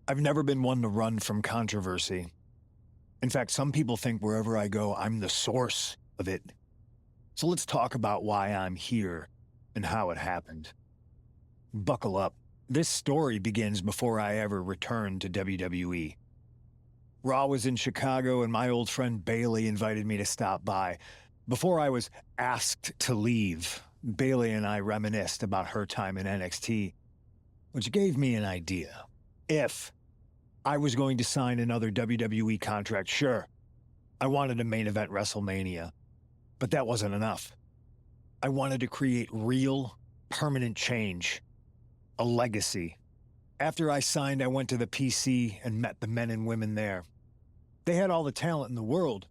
I've never been one to run from controversy. In fact, some people think wherever I go, I'm the source of it. So let's talk about why I'm here and how it happened. Buckle up. This story begins before I ever returned to WWE. Raw was in Chicago and my old friend Bailey invited me to stop by. Before I was asked to leave, Bailey and I reminisced about her time in NXT, which gave me an idea. If I was going to sign another WWE contract, sure, I wanted to main event WrestleMania, but that wasn't enough. I wanted to create real, permanent change, a legacy. After I signed, I went to the PC and met the men and women there. They had all the talent in the world,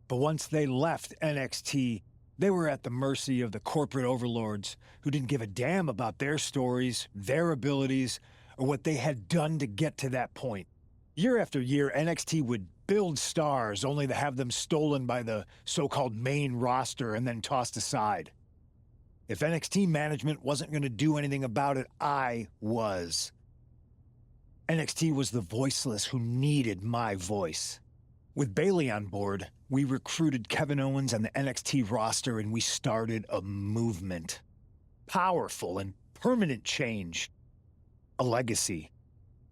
but once they left NXT, they were at the mercy of the corporate overlords who didn't give a damn about their stories, their abilities, or what they had done to get to that point. Year after year, NXT would build stars only to have them stolen by the so-called main roster and then tossed aside. If NXT management wasn't going to do anything about it, I was. NXT was the voiceless who needed my voice. With Bailey on board, we recruited Kevin Owens and the NXT roster and we started a movement. Powerful and permanent change. A legacy.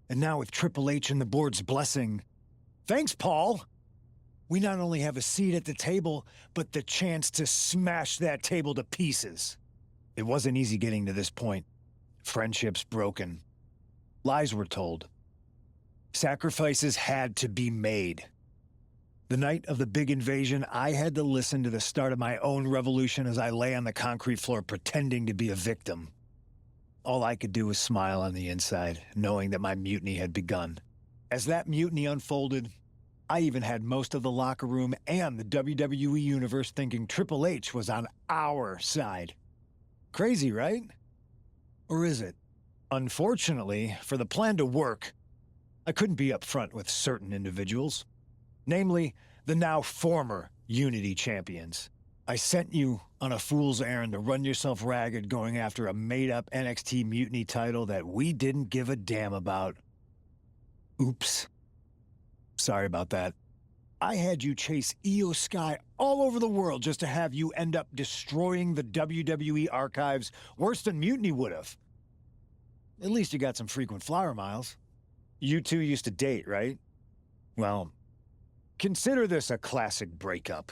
And now with Triple H and the board's blessing, thanks, Paul! We not only have a seat at the table, but the chance to smash that table to pieces. It wasn't easy getting to this point. Friendships broken. Lies were told. Sacrifices had to be made. The night of the big invasion, I had to listen to the start of my own revolution as I lay on the concrete floor pretending to be a victim. All I could do was smile on the inside, knowing that my mutiny had begun. As that mutiny unfolded, I even had most of the locker room and the WWE Universe thinking Triple H was on our side. Crazy, right? Or is it? Unfortunately, for the plan to work, I couldn't be upfront with certain individuals. Namely, the now former Unity champions. I sent you on a fool's errand to run yourself ragged going after a made-up NXT Mutiny title that we didn't give a damn about. Oops. Sorry about that. I had you chase Io Sky all over the world just to have you end up destroying the WWE archives worse than Mutiny would have. At least you got some frequent flower miles. You two used to date, right? Well, consider this a classic breakup.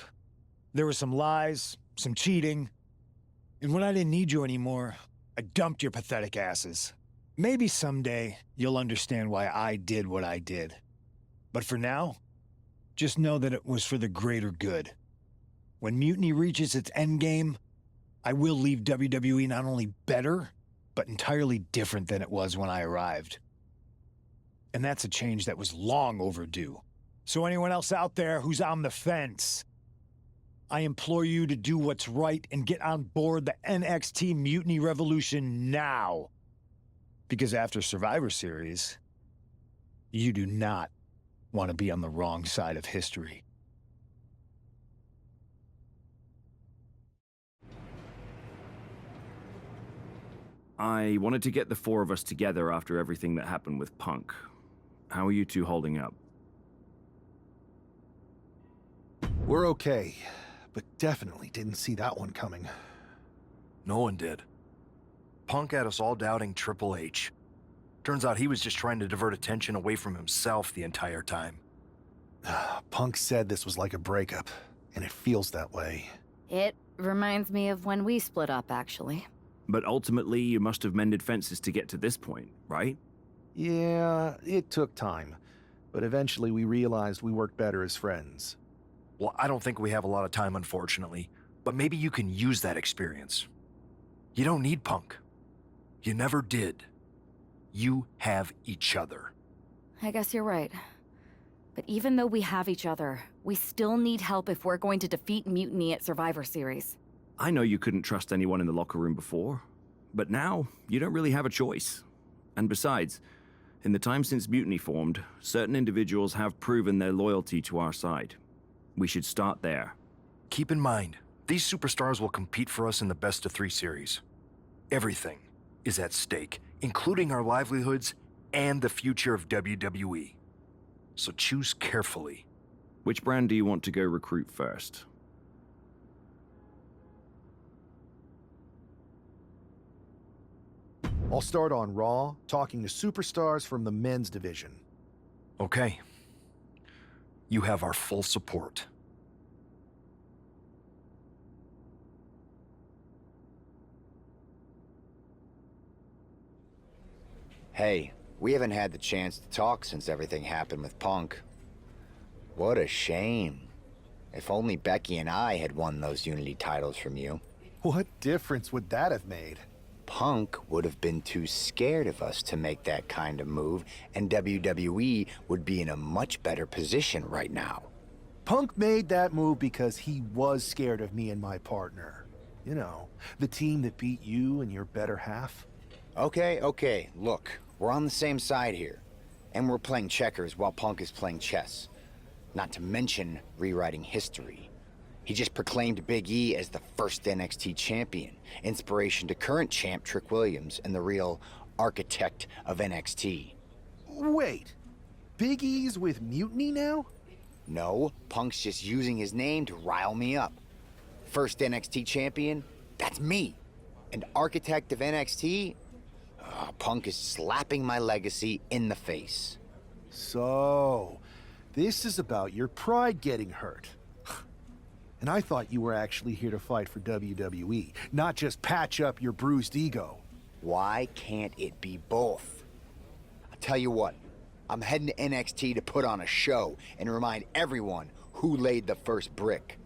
There were some lies, some cheating, and when I didn't need you anymore, I dumped your pathetic asses. Maybe someday you'll understand why I did what I did. But for now, just know that it was for the greater good. When Mutiny reaches its endgame, I will leave WWE not only better, but entirely different than it was when I arrived. And that's a change that was long overdue. So anyone else out there who's on the fence, I implore you to do what's right and get on board the NXT Mutiny Revolution now. Because after Survivor Series, you do not want to be on the wrong side of history. I wanted to get the four of us together after everything that happened with Punk. How are you two holding up? We're okay, but definitely didn't see that one coming. No one did. Punk had us all doubting Triple H. Turns out he was just trying to divert attention away from himself the entire time. Punk said this was like a breakup, and it feels that way. It reminds me of when we split up, actually. But ultimately, you must have mended fences to get to this point, right? Yeah, it took time, but eventually we realized we worked better as friends. Well, I don't think we have a lot of time, unfortunately, but maybe you can use that experience. You don't need Punk. You never did. You have each other. I guess you're right. But even though we have each other, we still need help if we're going to defeat Mutiny at Survivor Series. I know you couldn't trust anyone in the locker room before, but now you don't really have a choice. And besides, in the time since Mutiny formed, certain individuals have proven their loyalty to our side. We should start there. Keep in mind, these superstars will compete for us in the best-of-3 series. Everything is at stake, including our livelihoods and the future of WWE. So choose carefully. Which brand do you want to go recruit first? I'll start on Raw, talking to superstars from the men's division. Okay. You have our full support. Hey, we haven't had the chance to talk since everything happened with Punk. What a shame. If only Becky and I had won those Unity titles from you. What difference would that have made? Punk would have been too scared of us to make that kind of move, and WWE would be in a much better position right now. Punk made that move because he was scared of me and my partner. You know, the team that beat you and your better half. Okay, look, we're on the same side here. And we're playing checkers while Punk is playing chess. Not to mention rewriting history. He just proclaimed Big E as the first NXT champion, inspiration to current champ Trick Williams and the real architect of NXT. Wait, Big E's with Mutiny now? No, Punk's just using his name to rile me up. First NXT champion? That's me. And architect of NXT? Punk is slapping my legacy in the face. So, this is about your pride getting hurt. And I thought you were actually here to fight for WWE, not just patch up your bruised ego. Why can't it be both? I'll tell you what, I'm heading to NXT to put on a show and remind everyone who laid the first brick.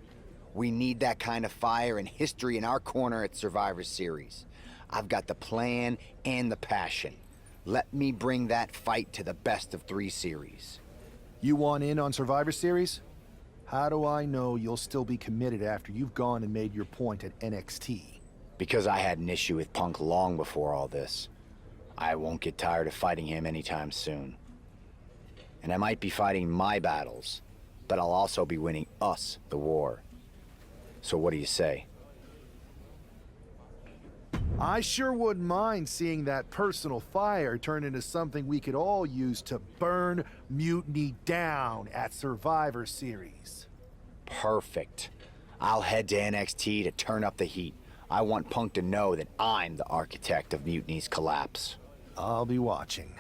We need that kind of fire and history in our corner at Survivor Series. I've got the plan and the passion. Let me bring that fight to the best of 3 series. You want in on Survivor Series? How do I know you'll still be committed after you've gone and made your point at NXT? Because I had an issue with Punk long before all this. I won't get tired of fighting him anytime soon. And I might be fighting my battles, but I'll also be winning us the war. So what do you say? I sure wouldn't mind seeing that personal fire turn into something we could all use to burn Mutiny down at Survivor Series. Perfect. I'll head to NXT to turn up the heat. I want Punk to know that I'm the architect of Mutiny's collapse. I'll be watching.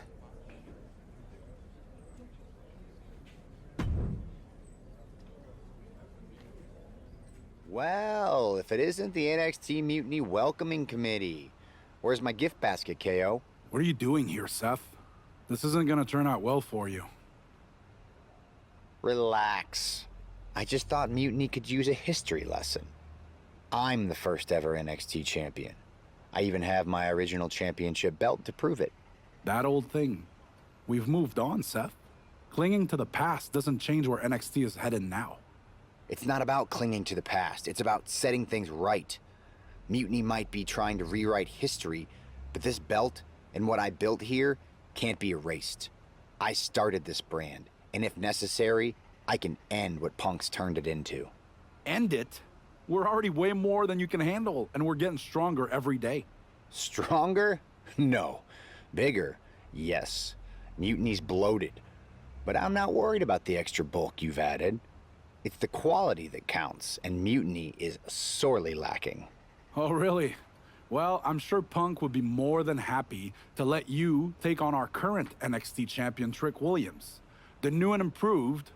Well, if it isn't the NXT Mutiny Welcoming Committee. Where's my gift basket, KO? What are you doing here, Seth? This isn't gonna turn out well for you. Relax. I just thought Mutiny could use a history lesson. I'm the first ever NXT champion. I even have my original championship belt to prove it. That old thing. We've moved on, Seth. Clinging to the past doesn't change where NXT is headed now. It's not about clinging to the past. It's about setting things right. Mutiny might be trying to rewrite history, but this belt and what I built here can't be erased. I started this brand, and if necessary, I can end what Punk's turned it into. End it? We're already way more than you can handle, and we're getting stronger every day. Stronger? No. Bigger? Yes. Mutiny's bloated. But I'm not worried about the extra bulk you've added. It's the quality that counts, and Mutiny is sorely lacking. Oh, really? Well, I'm sure Punk would be more than happy to let you take on our current NXT champion, Trick Williams. The new and improved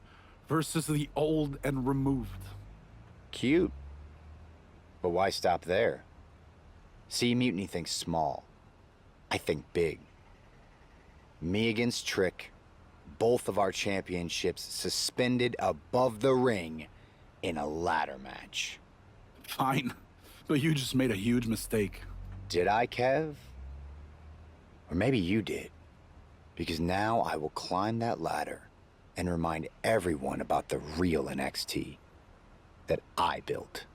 versus the old and removed. Cute. But why stop there? See, Mutiny thinks small. I think big. Me against Trick, both of our championships suspended above the ring in a ladder match. Fine, but you just made a huge mistake. Did I, Kev? Or maybe you did. Because now I will climb that ladder and remind everyone about the real NXT that I built.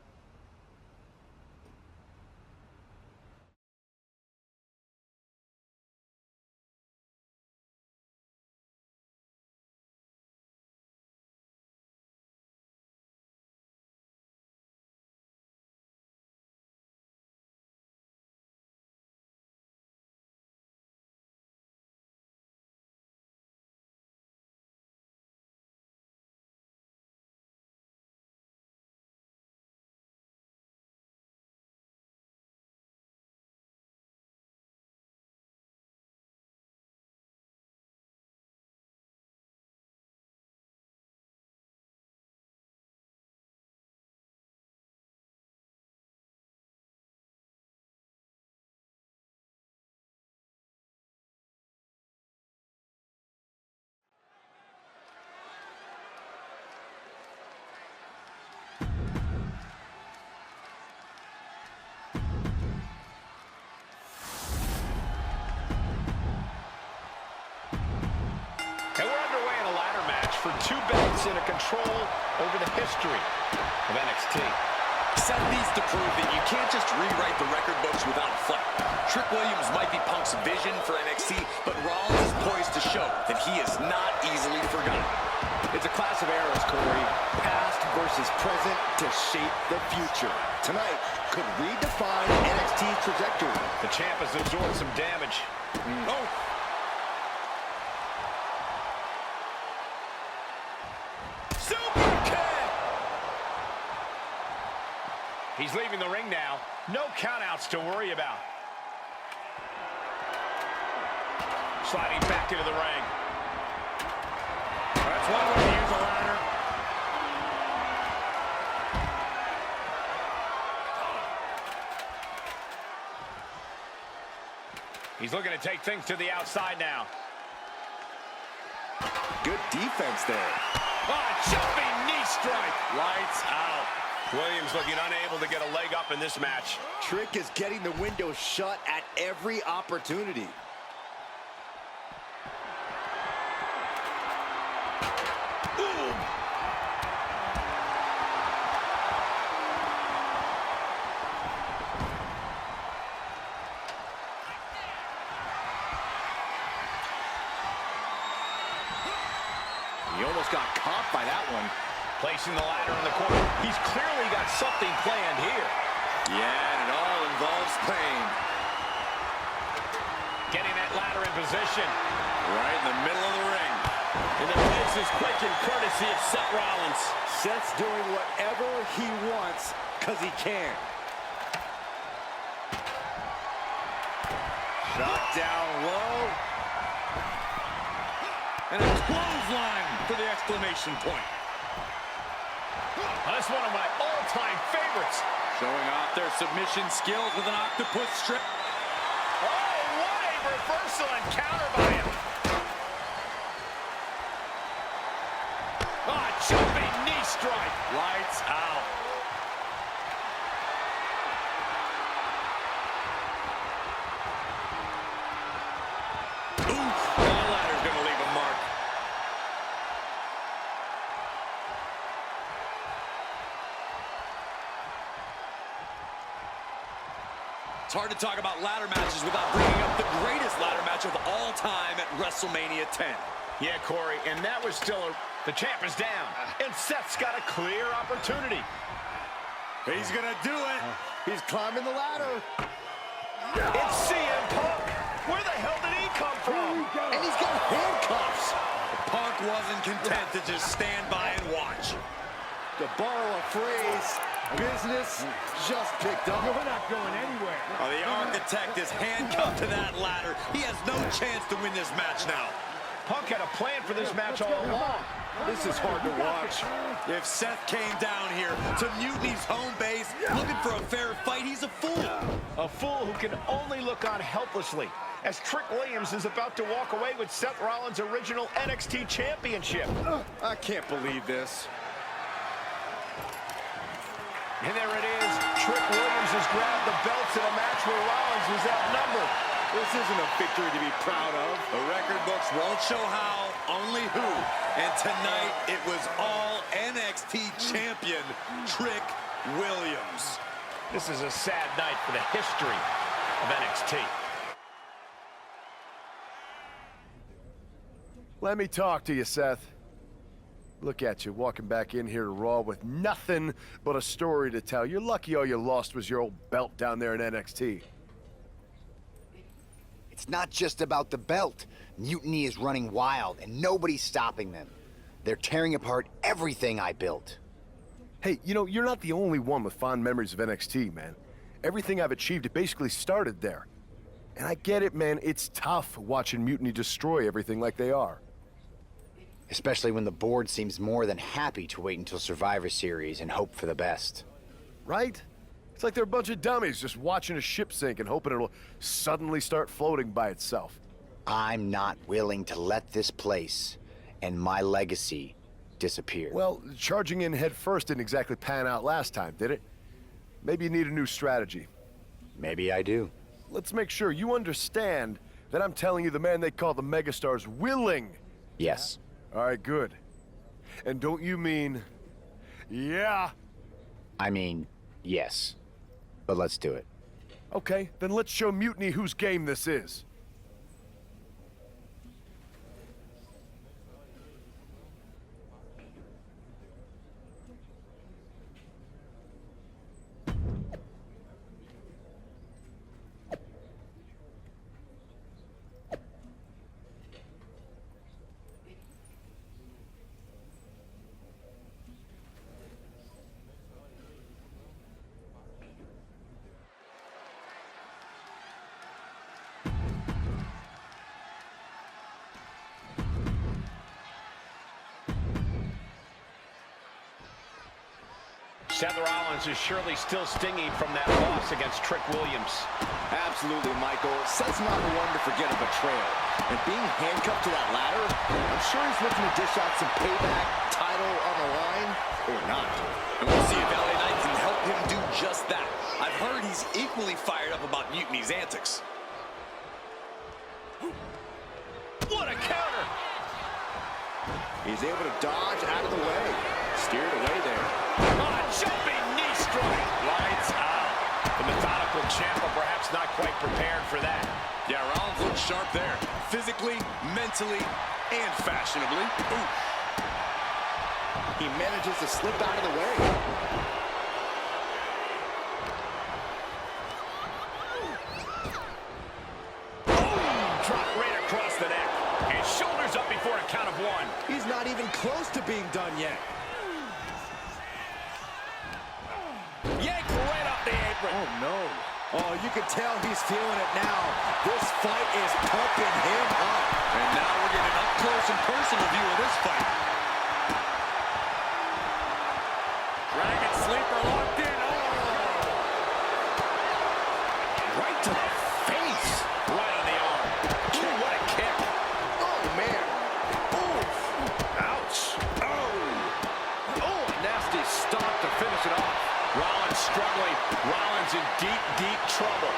for 2 belts and a control over the history of NXT. Seth needs to prove that you can't just rewrite the record books without a fight. Trick Williams might be Punk's vision for NXT, but Rollins is poised to show that he is not easily forgotten. It's a class of eras, Corey. Past versus present to shape the future. Tonight could redefine NXT's trajectory. The champ has absorbed some damage. Oh! Super kick! He's leaving the ring now. No countouts to worry about. Sliding back into the ring. That's one way to use a ladder. He's looking to take things to the outside now. Good defense there. Oh, jumping knee strike. Lights out. Williams looking unable to get a leg up in this match. Trick is getting the window shut at every opportunity. Ooh. He almost got caught by that one. Placing the ladder in the corner. He's clearly got something planned here. Yeah, and it all involves pain. Getting that ladder in position. Right in the middle of the ring. And the place is quick and courtesy of Seth Rollins. Seth's doing whatever he wants because he can. Shot down low. And a clothesline for the exclamation point. That's one of my all-time favorites. Showing off their submission skills with an octopus strip. Oh, what a reversal and counter by him. Ah, jumping knee strike. Lights out. Oof. That ladder's going to leave a mark. It's hard to talk about ladder matches without bringing up the greatest ladder match of all time at WrestleMania 10. Yeah, Corey, and that was still the champ is down. And Seth's got a clear opportunity. He's going to do it. He's climbing the ladder. It's CM Punk. Where the hell did he come from? And he's got handcuffs. Punk wasn't content to just stand by and watch. To borrow a phrase, business just picked up. We're not going anywhere. Oh, the architect is handcuffed to that ladder. He has no chance to win this match now. Punk had a plan for this match all along. This is hard to watch. If Seth came down here to Mutiny's home base looking for a fair fight, he's a fool. A fool who can only look on helplessly as Trick Williams is about to walk away with Seth Rollins' original NXT championship. I can't believe this. And there it is. Trick Williams has grabbed the belts in a match where Rollins was outnumbered. This isn't a victory to be proud of. The record books won't show how, only who. And tonight, it was all NXT champion Trick Williams. This is a sad night for the history of NXT. Let me talk to you, Seth. Look at you, walking back in here to Raw with nothing but a story to tell. You're lucky all you lost was your old belt down there in NXT. It's not just about the belt. Mutiny is running wild, and nobody's stopping them. They're tearing apart everything I built. Hey, you know, you're not the only one with fond memories of NXT, man. Everything I've achieved, it basically started there. And I get it, man. It's tough watching Mutiny destroy everything like they are. Especially when the board seems more than happy to wait until Survivor Series and hope for the best. Right? It's like they're a bunch of dummies just watching a ship sink and hoping it'll suddenly start floating by itself. I'm not willing to let this place and my legacy disappear. Well, charging in head first didn't exactly pan out last time, did it? Maybe you need a new strategy. Maybe I do. Let's make sure you understand that I'm telling you the man they call the Megastar's willing. Yes. All right, good. And don't you mean... yeah? I mean, yes. But let's do it. Okay, then let's show Mutiny whose game this is. Seth Rollins is surely still stinging from that loss against Trick Williams. Absolutely, Michael. Seth's not one to forget a betrayal. And being handcuffed to that ladder, I'm sure he's looking to dish out some payback, title on the line, or not. And we'll see if LA Knight can help him do just that. I've heard he's equally fired up about Mutiny's antics. What a counter! He's able to dodge out of the way. Steered away there. Jumping knee strike. Lights out. The methodical champ, but perhaps not quite prepared for that. Yeah, Rollins looks sharp there. Physically, mentally, and fashionably. Ooh. He manages to slip out of the way. Drop right across the neck. And shoulders up before a count of one. He's not even close to being done yet. Yanked right off the apron. Oh, no. Oh, you can tell he's feeling it now. This fight is pumping him up. And now we're getting an up-close and personal view of this fight. Dragon sleeper locked in. Oh! Right to the face. Right on the arm. Ooh, what a kick. Oh, man. Ooh. Ouch. Oh. Oh, a nasty stomp to finish it off. Rollins struggling. Rollins in deep, deep trouble.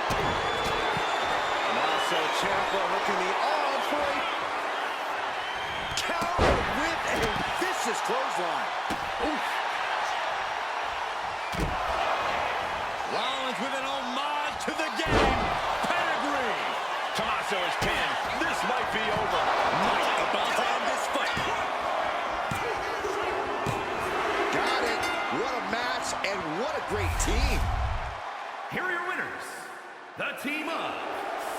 And also Ciampa hooking the arm for a counter with a vicious clothesline. Oof. Rollins with an homage to the game. Pedigree. Tommaso is pinned. This might be over. Might about to end this fight. Got it. What a match and what a great team. Here are your winners, the team of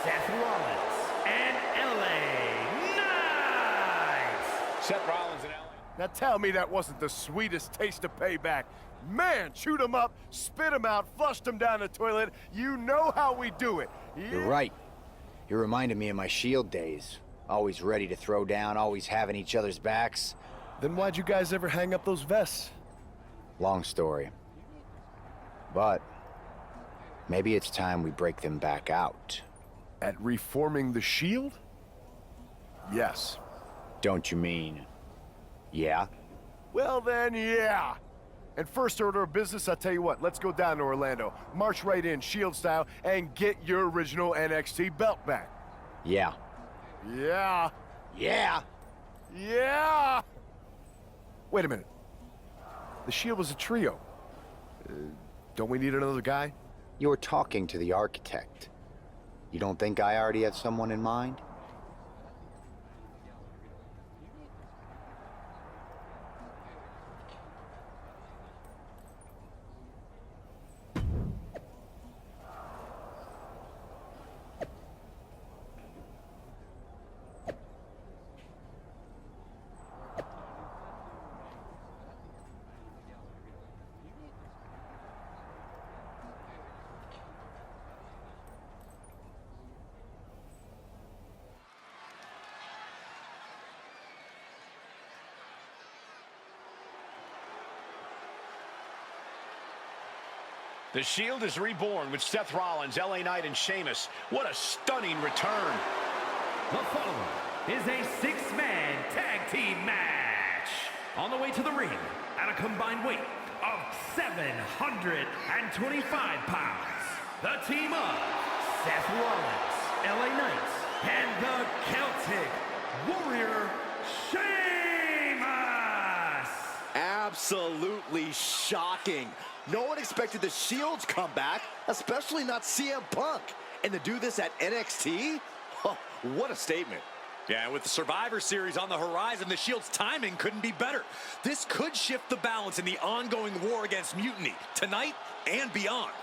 Seth Rollins and LA Knight. Seth Rollins and LA. Now tell me that wasn't the sweetest taste of payback. Man, chewed him up, spit him out, flushed him down the toilet. You know how we do it. You're right. You reminded me of my Shield days. Always ready to throw down, always having each other's backs. Then why'd you guys ever hang up those vests? Long story. But maybe it's time we break them back out. At reforming the Shield? Yes. Don't you mean, yeah? Well then, yeah. And first order of business, I'll tell you what, let's go down to Orlando, march right in, Shield style, and get your original NXT belt back. Yeah. Yeah. Yeah. Yeah! Wait a minute. The Shield was a trio. Don't we need another guy? You're talking to the architect. You don't think I already have someone in mind? The Shield is reborn with Seth Rollins, LA Knight, and Sheamus. What a stunning return. The following is a six-man tag team match. On the way to the ring at a combined weight of 725 pounds. The team of Seth Rollins, LA Knight, and the Celtic Warrior, Sheamus. absolutely shocking. No one expected the Shield's comeback, especially not CM Punk. And to do this at NXT? Oh, what a statement. Yeah, with the Survivor Series on the horizon, the Shield's timing couldn't be better. This could shift the balance in the ongoing war against Mutiny, tonight and beyond.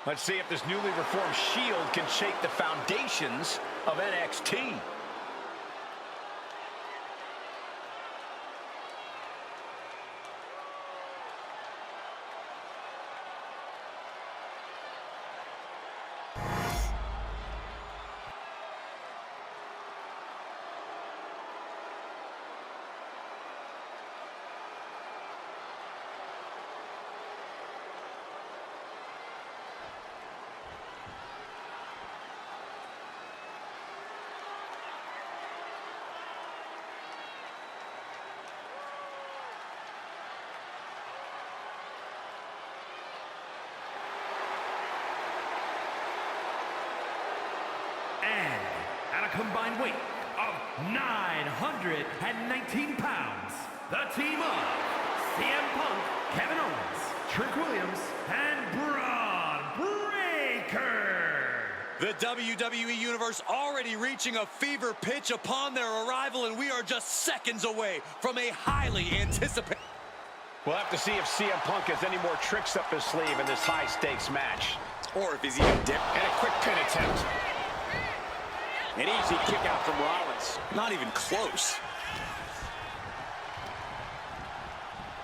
Let's see if this newly reformed Shield can shake the foundations of NXT. And at a combined weight of 919 pounds, the team of CM Punk, Kevin Owens, Trick Williams, and Braun Breaker. The WWE Universe already reaching a fever pitch upon their arrival, and we are just seconds away from a highly anticipated... We'll have to see if CM Punk has any more tricks up his sleeve in this high-stakes match. Or if he's even dipped. And a quick pin attempt. An easy kick out from Rollins. Not even close.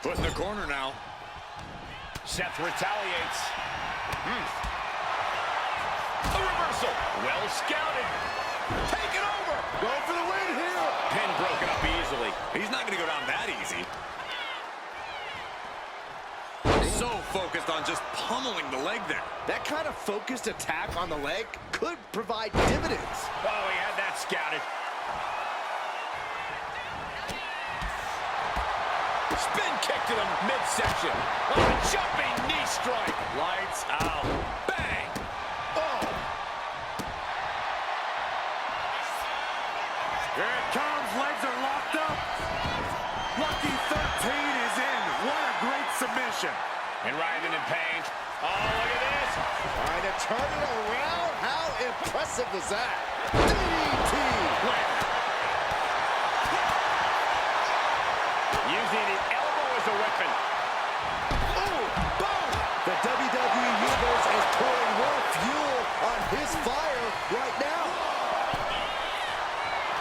Put in the corner now. Seth retaliates. A reversal. Well scouted. Take it over. Go for the win here. Pin broken up easily. He's not going to go down that easy. So focused on just pummeling the leg there. That kind of focused attack on the leg could provide dividends. Oh, he had that scouted. Spin kick to the midsection. Oh, a jumping knee strike. Lights out. Bang. Oh. Here it comes. Legs are locked up. Lucky 13 is in. What a great submission. And writhing in pain. Oh, look at this. Trying to turn it around. How impressive is that? DDT. Using the elbow as a weapon. Ooh, boom. The WWE Universe is pouring more fuel on his fire right now.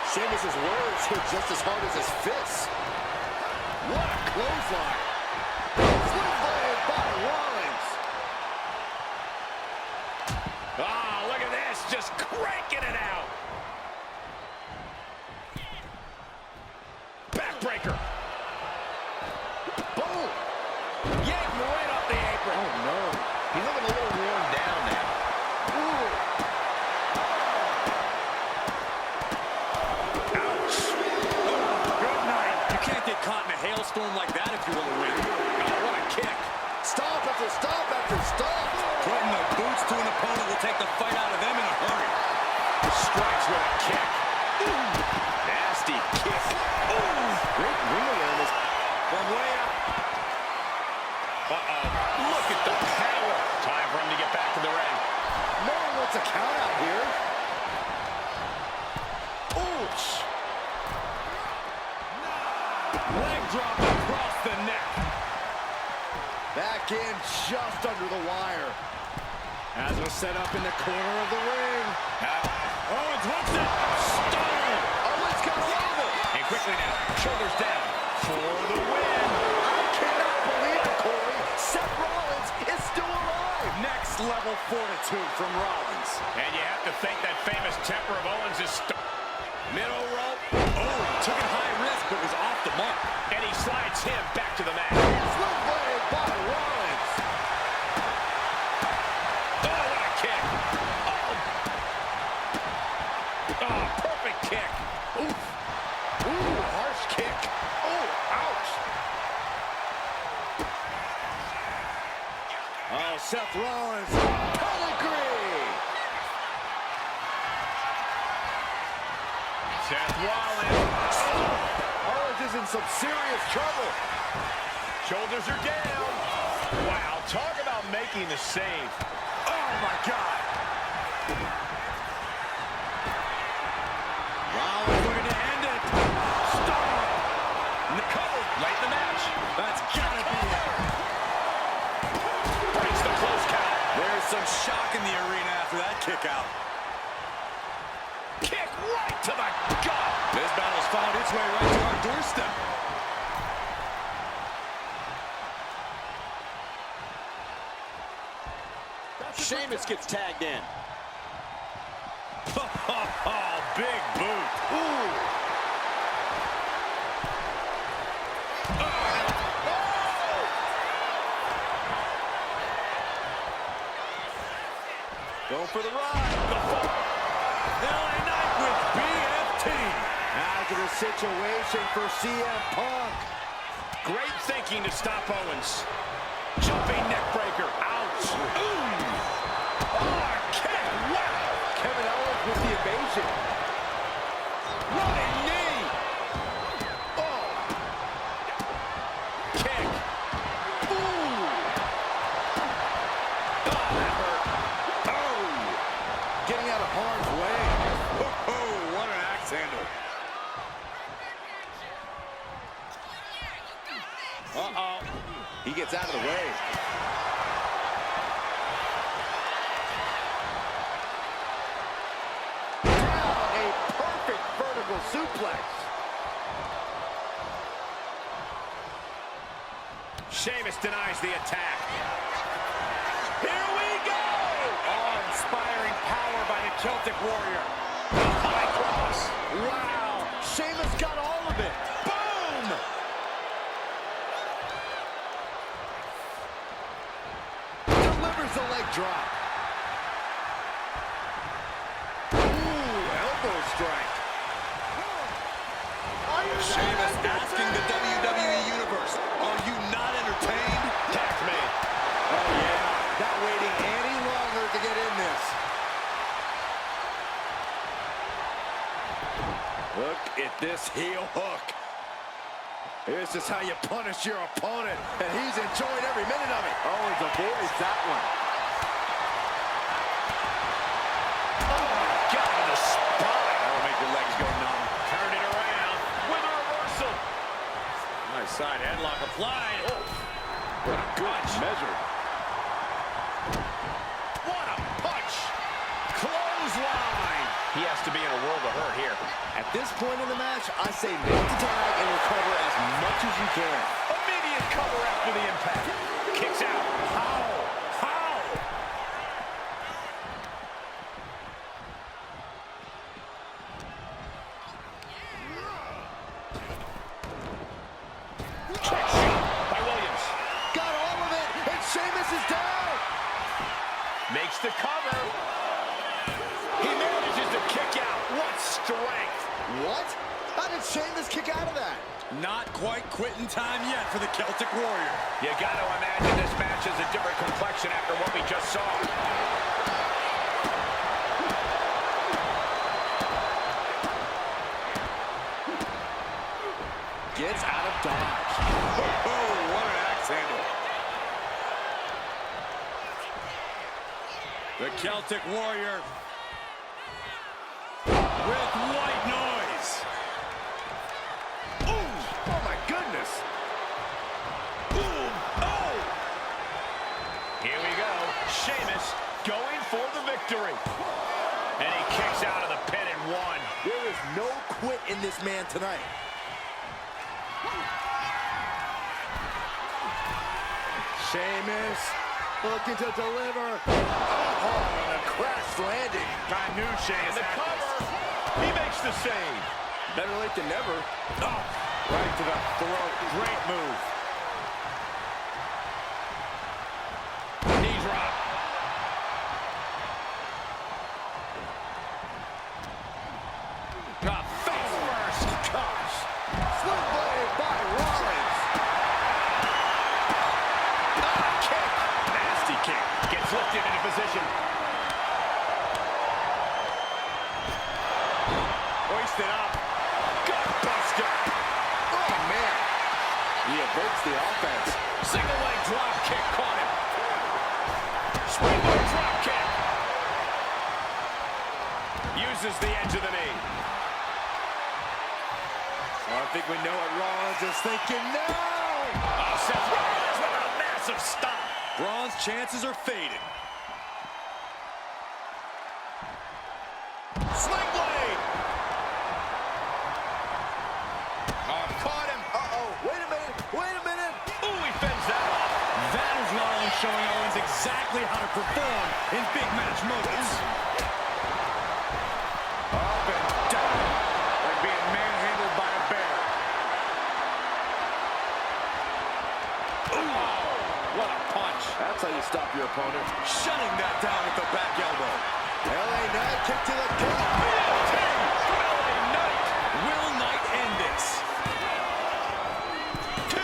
Sheamus' words hit just as hard as his fists. What a clothesline. Slim-bladed by Rollins. Ah, look at this, just cranking it out. Backbreaker. Boom. Yanked right off the apron. Oh, no. He's looking a little worn down now. Ooh. Ouch. Good night. You can't get caught in a hailstorm like that if you want to win. Oh, what a kick. Stop after stop after stop. Putting the boots to an opponent will take the fight out of them in a hurry. Strikes with a kick. Ooh. Nasty kick. Ooh. Great ring awareness. From way up. Uh-oh. Look at the power. Time for him to get back to the ring. No one wants a count out here. Ouch. Leg drop across the neck. Back in just under the wire. As was set up in the corner of the ring. Owens hooks it. Stunner. Owens comes out of it. And quickly now, shoulders down for the win. I cannot believe it, Corey. Seth Rollins is still alive. Next level fortitude from Rollins. And you have to think that famous temper of Owens is Middle rope. Oh, took it high risk, but was off the mark. and he slides him back to the mat. Slim-bladed by Rollins. Oh, what a kick. Oh, Seth Rollins. Pedigree. Seth Rollins. Rollins is in some serious trouble. Shoulders are down. Wow, talk about making the save. Oh, my God. Rollins looking to end it. Stop. Cover late in the match. That's gotta be it. Breaks the close count. There's some shock in the arena after that kick out. Kick right to the gut. This battle's found its way right to our doorstep. Sheamus gets tagged in. Oh, big boot. Ooh. Going for the ride. LA Knight with BFT. After the situation for CM Punk. Great thinking to stop Owens. Jumping neck breaker. Ouch. Ooh. Oh, kick. Wow. Kevin Owens with the evasion. Running knee. Oh. Kick. Ooh. Oh, that hurt. Oh. Getting out of harm's way. Oh, what an axe handle. Uh-oh. He gets out of the way. Down, a perfect vertical suplex. Sheamus denies the attack. Here we go! Awe-inspiring power by the Celtic Warrior. High cross. Wow! Sheamus got all of it. Boom! Delivers the leg drop. Ooh, elbow strike. Sheamus asking the WWE Universe, are you not entertained? Tax man. Oh, yeah. Not waiting any longer to get in this. Look at this heel hook. This is how you punish your opponent, and he's enjoying every minute of it. Owens avoids that one. Oh, my God, the spine. That'll make your legs go numb. Turn it around with a reversal. Nice side headlock applied. Oh, what a good measure. What a punch. Clothesline. He has to be in a world of hurt here. At this point in the match, I say make the tag and recover as much as you can. Immediate cover after the impact. Kicks out. How? How? Kick by Williams. Got all of it, and Sheamus is down. Makes the cover. He manages to kick out. What strength. What? How did Sheamus kick out of that? Not quite quitting time yet for the Celtic Warrior. You got to imagine this match has a different complexion after what we just saw. Gets out of dodge. Oh, what an axe handle. The Celtic Warrior with white noise. Ooh, oh my goodness. Ooh, oh. Here we go. Sheamus going for the victory. And he kicks out of the pin and one. There is no quit in this man tonight. Sheamus looking to deliver. Oh, and a crash landing. I knew Sheamus. And the cover. He makes the save. Better late than never. Oh, right to the throat. Great move. Knee drop. Face first. Gosh. Slim blade by Rollins. Kick. Nasty kick. Amazing. Gets lifted into position. Hoisted up. Gutbuster. Oh, man. He averts the offense. Single leg drop kick caught him. Springboard drop kick. Uses the edge of the knee. Well, I think we know what Rollins is thinking now. Oh, Seth Rollins with a massive stop. Braun's chances are fading. Sling blade. Oh, caught him. Uh-oh. Wait a minute. Wait a minute. Ooh, he fends that off. That is Rollins showing Owens exactly how to perform in big match moments. Up and down. Like being manhandled by a bear. Ooh. What a punch. That's how you stop your opponent. Shutting that down with the back elbow. LA Knight kick to the gut. From LA Knight. Will Knight end this? 2.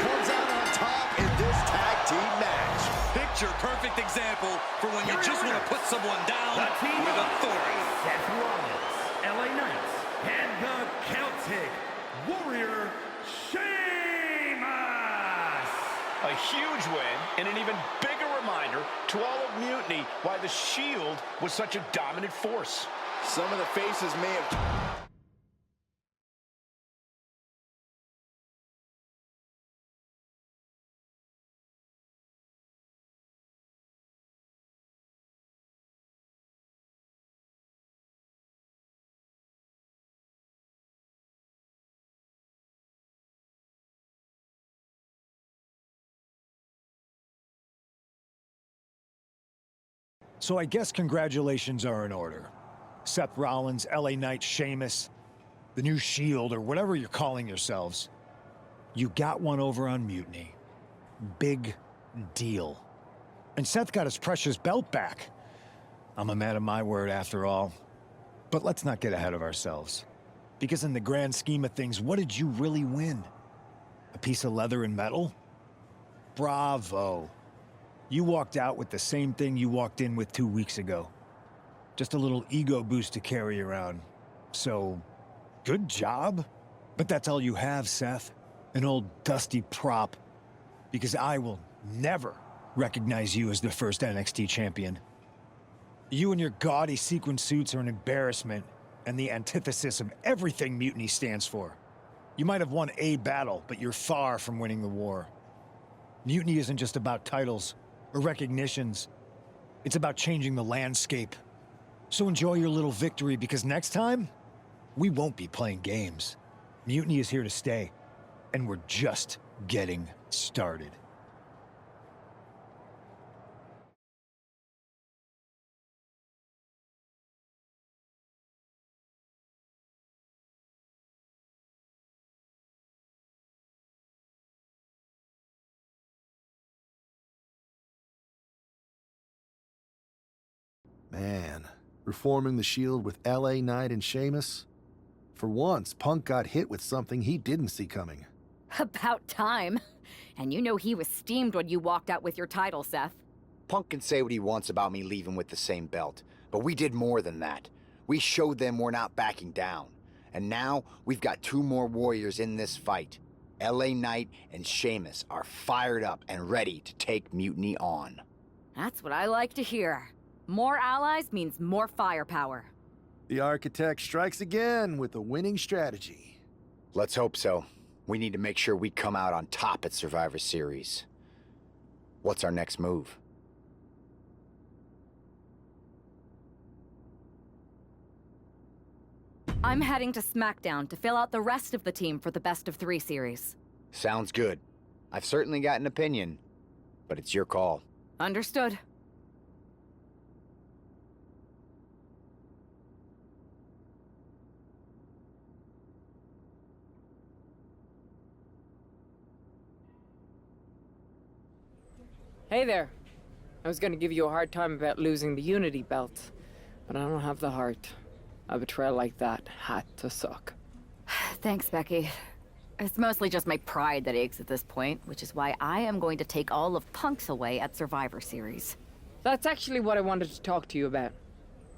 Comes out on top in this tag team match. Picture perfect example for when you just want to put someone down The team with of authority. Seth Rollins, LA Knight, and the Celtic Warrior Sheamus. A huge win and an even bigger reminder to all of Mutiny why the Shield was such a dominant force. Some of the faces may have... So I guess congratulations are in order. Seth Rollins, LA Knight, Sheamus, the new Shield, or whatever you're calling yourselves. You got one over on Mutiny. Big deal. And Seth got his precious belt back. I'm a man of my word after all. But let's not get ahead of ourselves. Because in the grand scheme of things, what did you really win? A piece of leather and metal? Bravo. You walked out with the same thing you walked in with 2 weeks ago. Just a little ego boost to carry around. So, good job. But that's all you have, Seth. An old dusty prop. Because I will never recognize you as the first NXT champion. You and your gaudy sequin suits are an embarrassment and the antithesis of everything Mutiny stands for. You might have won a battle, but you're far from winning the war. Mutiny isn't just about titles or recognitions. It's about changing the landscape. So enjoy your little victory, because next time, we won't be playing games. Mutiny is here to stay, and we're just getting started. Man, reforming the Shield with LA Knight and Sheamus? For once, Punk got hit with something he didn't see coming. About time. And you know he was steamed when you walked out with your title, Seth. Punk can say what he wants about me leaving with the same belt, but we did more than that. We showed them we're not backing down. And now, we've got 2 more warriors in this fight. LA Knight and Sheamus are fired up and ready to take Mutiny on. That's what I like to hear. More allies means more firepower. The architect strikes again with a winning strategy. Let's hope so. We need to make sure we come out on top at Survivor Series. What's our next move? I'm heading to SmackDown to fill out the rest of the team for the Best of 3 series. Sounds good. I've certainly got an opinion, but it's your call. Understood. Hey there. I was gonna give you a hard time about losing the Unity belt, but I don't have the heart. A betrayal like that had to suck. Thanks, Becky. It's mostly just my pride that aches at this point, which is why I am going to take all of Punk's away at Survivor Series. That's actually what I wanted to talk to you about.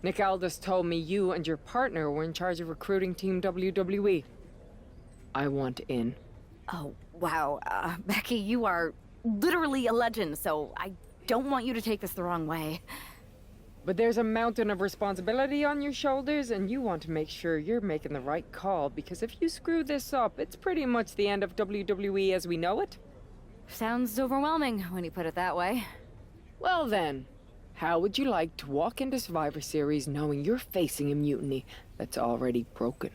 Nick Aldis told me you and your partner were in charge of recruiting Team WWE. I want in. Oh, wow. Becky, you are literally a legend, so I don't want you to take this the wrong way. But there's a mountain of responsibility on your shoulders, and you want to make sure you're making the right call, because if you screw this up, it's pretty much the end of WWE as we know it. Sounds overwhelming when you put it that way. Well then, how would you like to walk into Survivor Series knowing you're facing a mutiny that's already broken?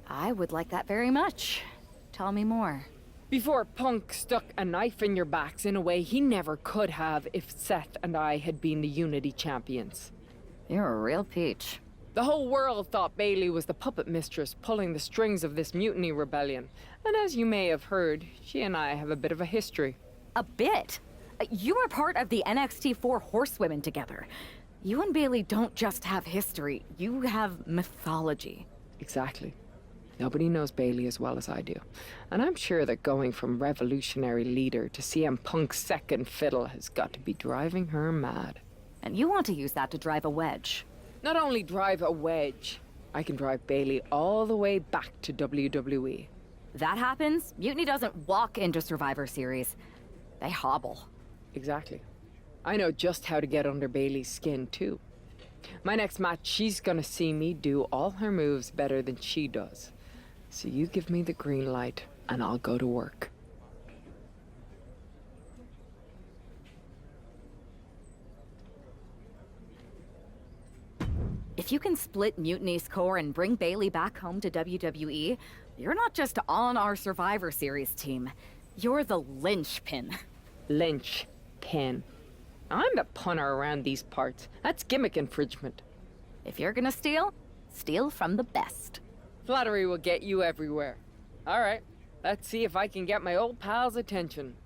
I would like that very much. Tell me more. Before Punk stuck a knife in your backs in a way he never could have if Seth and I had been the Unity champions. You're a real peach. The whole world thought Bailey was the puppet mistress pulling the strings of this mutiny rebellion. And as you may have heard, she and I have a bit of a history. A bit? You were part of the NXT 4 Horsewomen together. You and Bailey don't just have history, you have mythology. Exactly. Nobody knows Bailey as well as I do. And I'm sure that going from revolutionary leader to CM Punk's second fiddle has got to be driving her mad. And you want to use that to drive a wedge. Not only drive a wedge, I can drive Bailey all the way back to WWE. That happens, Mutiny doesn't walk into Survivor Series. They hobble. Exactly. I know just how to get under Bailey's skin, too. My next match, she's gonna see me do all her moves better than she does. So you give me the green light, and I'll go to work. If you can split Mutiny's core and bring Bailey back home to WWE, you're not just on our Survivor Series team. You're the linchpin. Linchpin. I'm the punter around these parts. That's gimmick infringement. If you're gonna steal, steal from the best. Flattery will get you everywhere. All right, let's see if I can get my old pal's attention.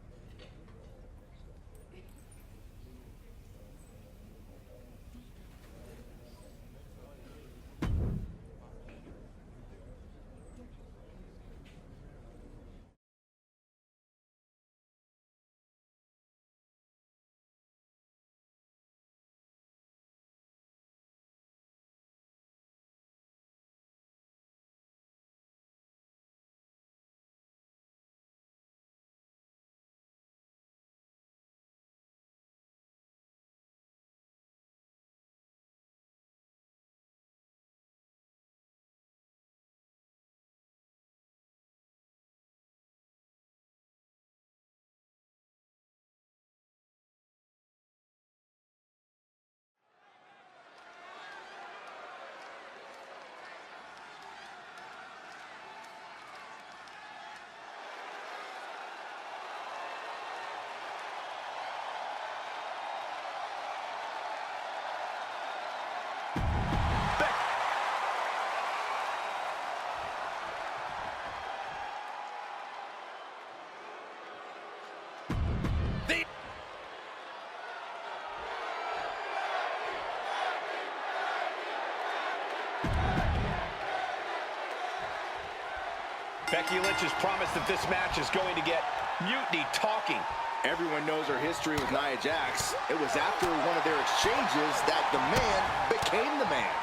Becky Lynch has promised that this match is going to get Mutiny talking. Everyone knows her history with Nia Jax. It was after one of their exchanges that the man became the man.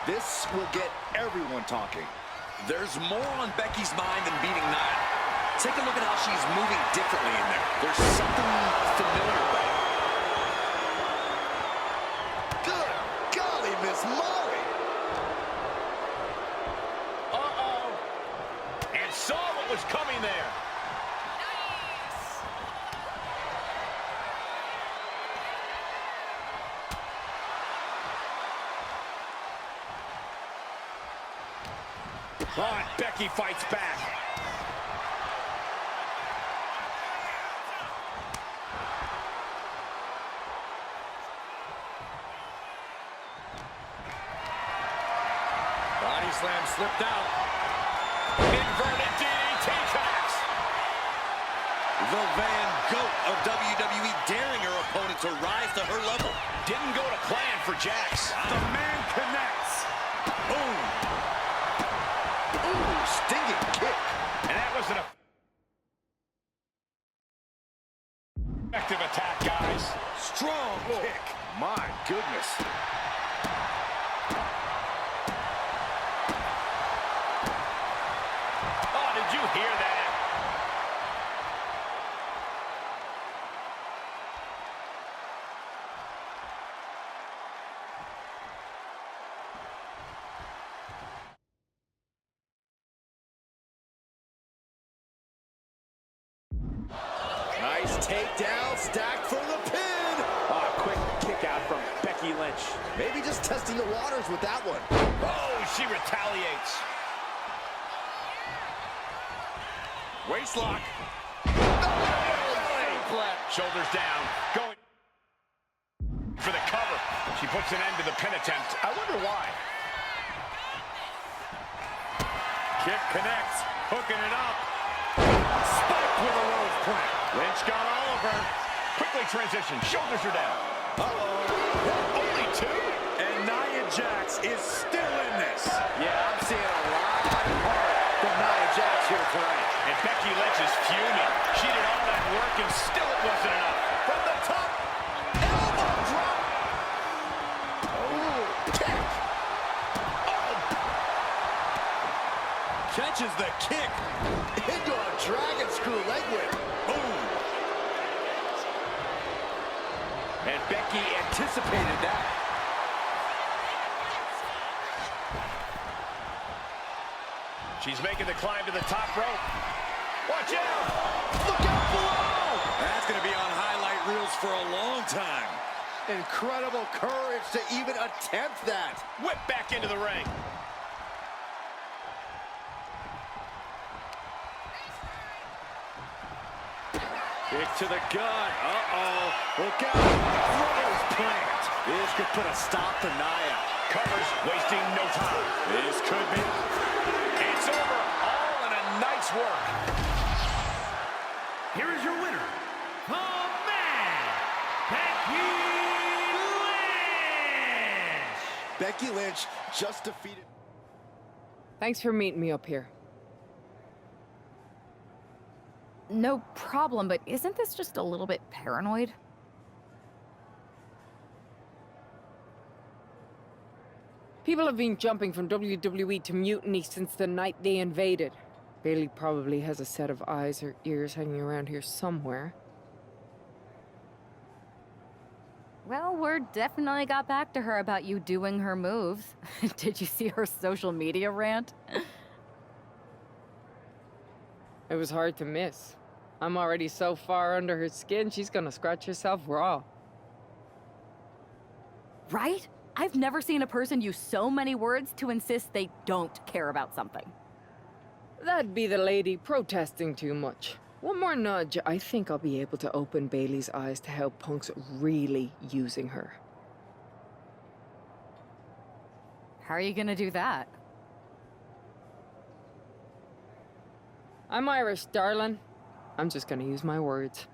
This will get everyone talking. There's more on Becky's mind than beating Nia. Take a look at how she's moving differently in there. There's something familiar about it. Good golly, Miss Molly. Uh-oh. And saw what was coming there. Oh, and Becky fights back. Body slam slipped out. Inverted DDT tracks. The Van Goat of WWE daring her opponent to rise to her level. Didn't go to plan for Jax. The man connects. Boom. Ooh, stinging kick. And that was an strong kick. My goodness. Oh, did you hear that? Nice takedown, stacked for the pin. Oh, quick kick out from Becky Lynch. Maybe just testing the waters with that one. Oh, she retaliates. Waistlock. Shoulders down. Going for the cover. She puts an end to the pin attempt. I wonder why. Kick connects. Hooking it up. Spike with a rose plant. Lynch got all of her. Quickly transition. Shoulders are down. Uh-oh. Only two? And Nia Jax is still in this. Yeah, I'm seeing a lot of heart from Nia Jax here tonight. And Becky Lynch is fuming. She did all that work and still it wasn't enough. From the top. Elbow drop. Oh, kick. Oh. Catches the kick. Into a dragon screw leg whip. Boom. And Becky anticipated that. She's making the climb to the top rope. Watch out! Look out below! That's going to be on highlight reels for a long time. Incredible courage to even attempt that. Whip back into the ring. Kick to the gut. Uh-oh. Look out. Rose plant. This could put a stop to Nia. Covers, wasting no time. This could be. It's over. All in a nice work. Here is your winner, the man, Becky Lynch. Becky Lynch just defeated. Thanks for meeting me up here. No problem, but isn't this just a little bit paranoid? People have been jumping from WWE to Mutiny since the night they invaded. Bailey probably has a set of eyes or ears hanging around here somewhere. Well, word definitely got back to her about you doing her moves. Did you see her social media rant? It was hard to miss. I'm already so far under her skin, she's gonna scratch herself raw. Right? I've never seen a person use so many words to insist they don't care about something. That'd be the lady protesting too much. One more nudge, I think I'll be able to open Bailey's eyes to how Punk's really using her. How are you gonna do that? I'm Irish, darling. I'm just gonna use my words.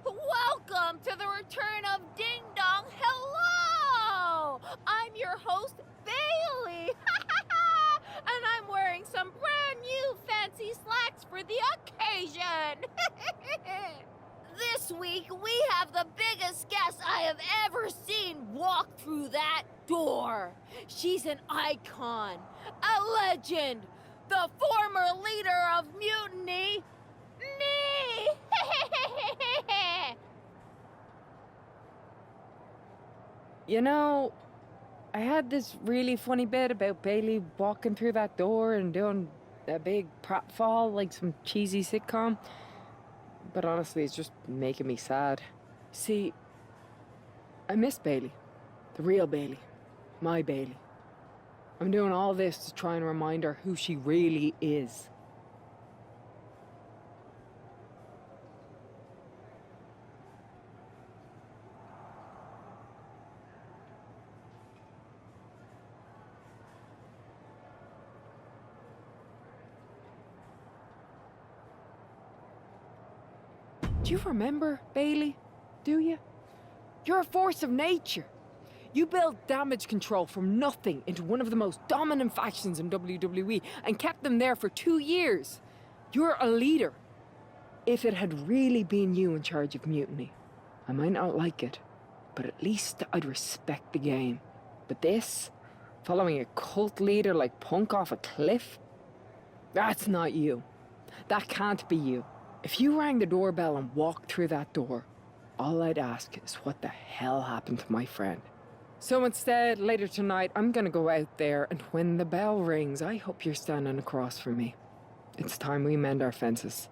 Welcome to the return of Ding Dong. Hello! I'm your host, Bailey. And I'm wearing some brand new fancy slacks for the occasion. This week, we have the biggest guest I have ever seen walk through that door. She's an icon, a legend, the former leader of Mutiny, me! You know, I had this really funny bit about Bailey walking through that door and doing a big pratfall like some cheesy sitcom. But honestly, it's just making me sad. See, I miss Bailey. The real Bailey. My Bailey. I'm doing all this to try and remind her who she really is. Do you remember, Bailey? Do you? You're a force of nature. You built damage control from nothing into one of the most dominant factions in WWE and kept them there for 2 years. You're a leader. If it had really been you in charge of Mutiny, I might not like it, but at least I'd respect the game. But this, following a cult leader like Punk off a cliff, that's not you. That can't be you. If you rang the doorbell and walked through that door, all I'd ask is what the hell happened to my friend. So instead, later tonight, I'm gonna go out there, and when the bell rings, I hope you're standing across from me. It's time we mend our fences.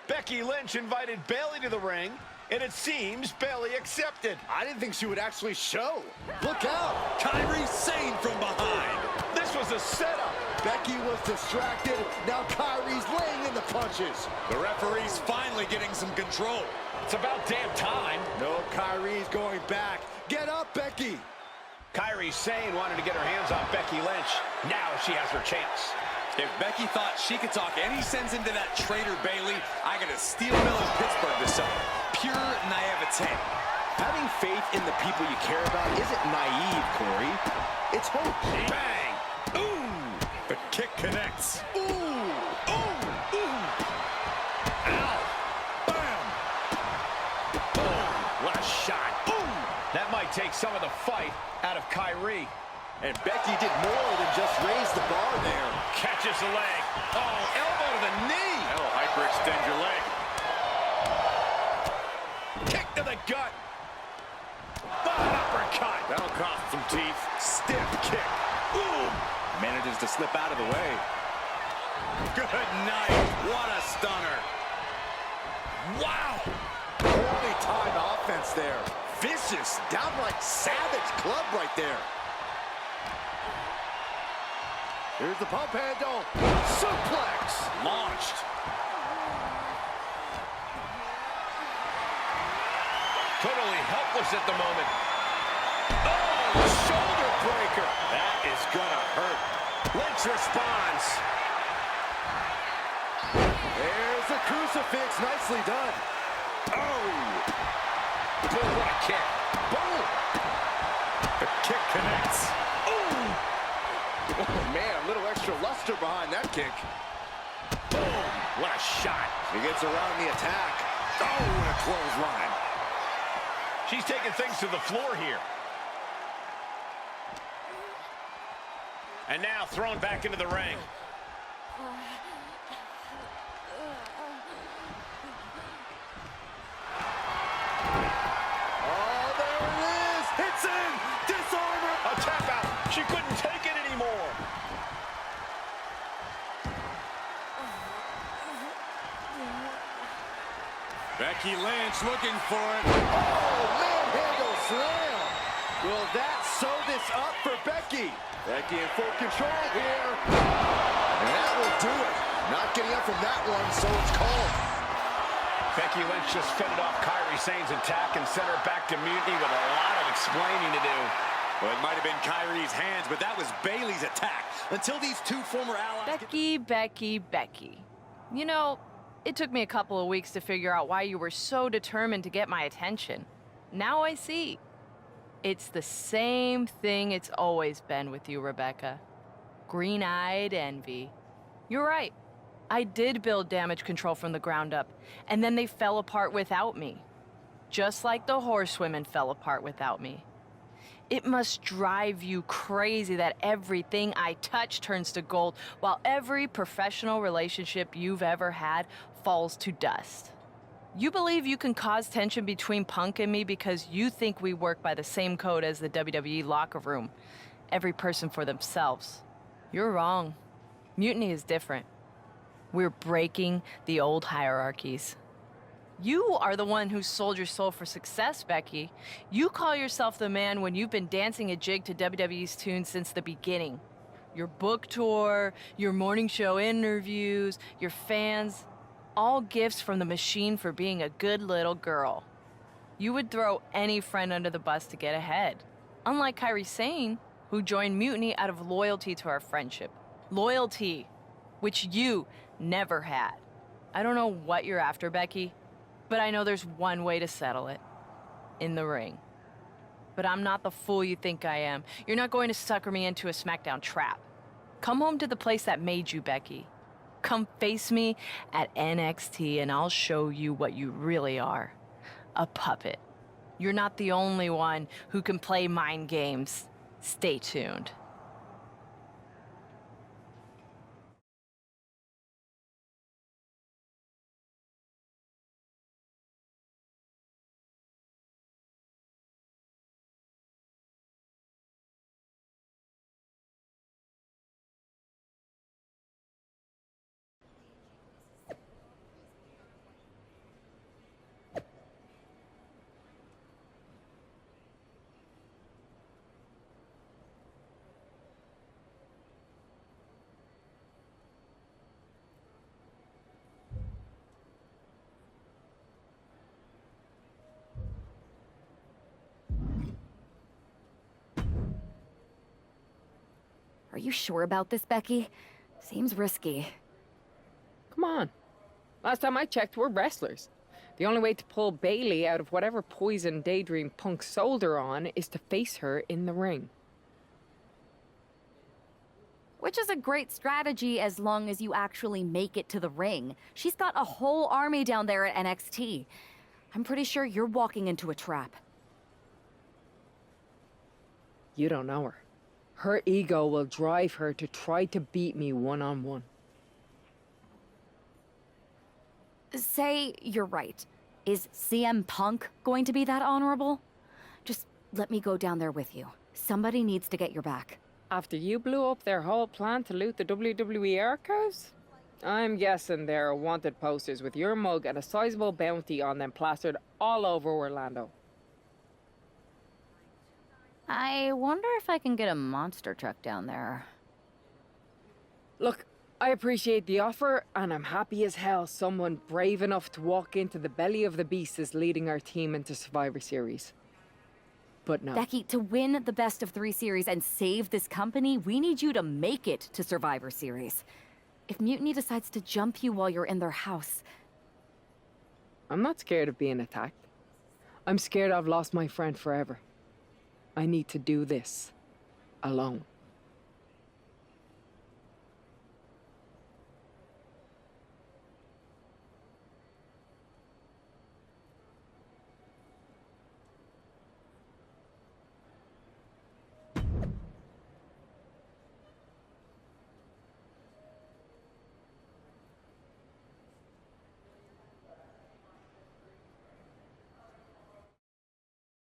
Becky Lynch invited Bayley to the ring, and it seems Bayley accepted. I didn't think she would actually show. Look out! Kyrie Sane from behind. This was a setup. Becky was distracted. Now Kyrie's laying in the punches. The referee's finally getting some control. It's about damn time. No, Kyrie's going back. Get up, Becky. Kyrie Sane wanted to get her hands on Becky Lynch. Now she has her chance. If Becky thought she could talk any sense into that traitor Bayley, I got a steel mill in Pittsburgh this summer. Pure naivete. Having faith in the people you care about isn't naive, Corey. It's hope. Bang! Ooh! The kick connects. Ooh! Ooh! Ooh! Ow! Bam! Boom! What a shot! Boom! That might take some of the fight out of Kyrie. And Becky did more than just raise the bar there. Catches the leg. Oh, elbow to the knee. That'll hyperextend your leg. Kick to the gut. An uppercut. That'll cost some teeth. Stiff kick. Ooh! Manages to slip out of the way. Good night. What a stunner. Wow! Poorly timed offense there. Vicious, downright savage club right there. Here's the pump handle. Suplex. Launched. Totally helpless at the moment. Oh, shoulder breaker. That is gonna hurt. Lynch responds. There's the crucifix. Nicely done. Oh. Boom, what a kick. Boom. The kick connects. Ooh. Oh, man, a little extra luster behind that kick. Boom. What a shot. He gets around the attack. Oh, and a clothesline. She's taking things to the floor here. And now thrown back into the ring. Oh, there it is. Hits in. Disarmer. A tap out. She couldn't take it anymore. Becky Lynch looking for it. Oh, manhandle slam. Will that sew this up for Becky? Becky in full control here. And that will do it. Not getting up from that one, so it's called. Becky Lynch just fended off Kyrie Sane's attack and sent her back to Mutiny with a lot of explaining to do. Well, it might have been Kyrie's hands, but that was Bayley's attack. Until these two former allies... Becky. You know, it took me a couple of weeks to figure out why you were so determined to get my attention. Now I see. It's the same thing it's always been with you, Rebecca. Green-eyed envy. You're right. I did build damage control from the ground up, and then they fell apart without me. Just like the horsewomen fell apart without me. It must drive you crazy that everything I touch turns to gold, while every professional relationship you've ever had falls to dust. You believe you can cause tension between Punk and me because you think we work by the same code as the WWE locker room. Every person for themselves. You're wrong. Mutiny is different. We're breaking the old hierarchies. You are the one who sold your soul for success, Becky. You call yourself the man when you've been dancing a jig to WWE's tune since the beginning. Your book tour, your morning show interviews, your fans, all gifts from the machine for being a good little girl. You would throw any friend under the bus to get ahead. Unlike Kairi Sane, who joined Mutiny out of loyalty to our friendship. Loyalty, which you never had. I don't know what you're after, Becky, but I know there's one way to settle it. In the ring. But I'm not the fool you think I am. You're not going to sucker me into a SmackDown trap. Come home to the place that made you, Becky. Come face me at NXT and I'll show you what you really are. A puppet. You're not the only one who can play mind games. Stay tuned. Are you sure about this, Becky? Seems risky. Come on. Last time I checked, we're wrestlers. The only way to pull Bailey out of whatever poison daydream Punk sold her on is to face her in the ring. Which is a great strategy as long as you actually make it to the ring. She's got a whole army down there at NXT. I'm pretty sure you're walking into a trap. You don't know her. Her ego will drive her to try to beat me one-on-one. Say you're right. Is CM Punk going to be that honorable? Just let me go down there with you. Somebody needs to get your back. After you blew up their whole plan to loot the WWE archives? I'm guessing there are wanted posters with your mug and a sizable bounty on them plastered all over Orlando. I wonder if I can get a monster truck down there. Look, I appreciate the offer, and I'm happy as hell someone brave enough to walk into the belly of the beast is leading our team into Survivor Series. But no. Becky, to win the best of 3 series and save this company, we need you to make it to Survivor Series. If Mutiny decides to jump you while you're in their house... I'm not scared of being attacked. I'm scared I've lost my friend forever. I need to do this alone.